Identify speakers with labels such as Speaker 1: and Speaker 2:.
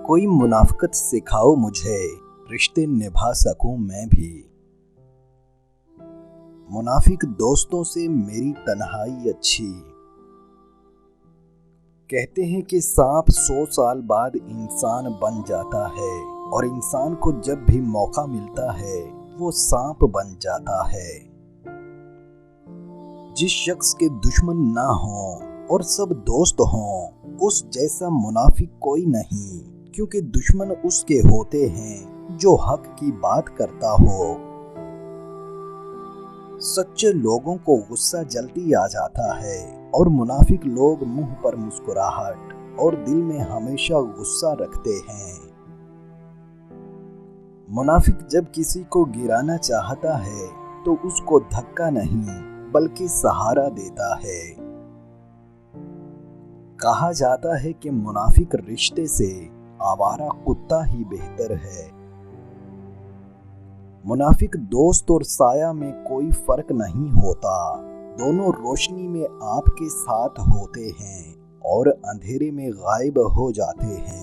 Speaker 1: कोई मुनाफिकत सिखाओ मुझे, रिश्ते निभा सकूं मैं भी। मुनाफिक दोस्तों से मेरी तन्हाई अच्छी। कहते हैं कि सांप 100 साल बाद इंसान बन जाता है और इंसान को जब भी मौका मिलता है वो सांप बन जाता है। जिस शख्स के दुश्मन ना हो और सब दोस्त हों, उस जैसा मुनाफिक कोई नहीं, क्योंकि दुश्मन उसके होते हैं जो हक की बात करता हो। सच्चे लोगों को गुस्सा जल्दी आ जाता है और मुनाफिक लोग मुंह पर मुस्कुराहट और दिल में हमेशा गुस्सा रखते हैं। मुनाफिक जब किसी को गिराना चाहता है तो उसको धक्का नहीं बल्कि सहारा देता है। कहा जाता है कि मुनाफिक रिश्ते से आवारा कुत्ता ही बेहतर है। मुनाफिक दोस्त और साया में कोई फर्क नहीं होता, दोनों रोशनी में आपके साथ होते हैं और अंधेरे में गायब हो जाते हैं।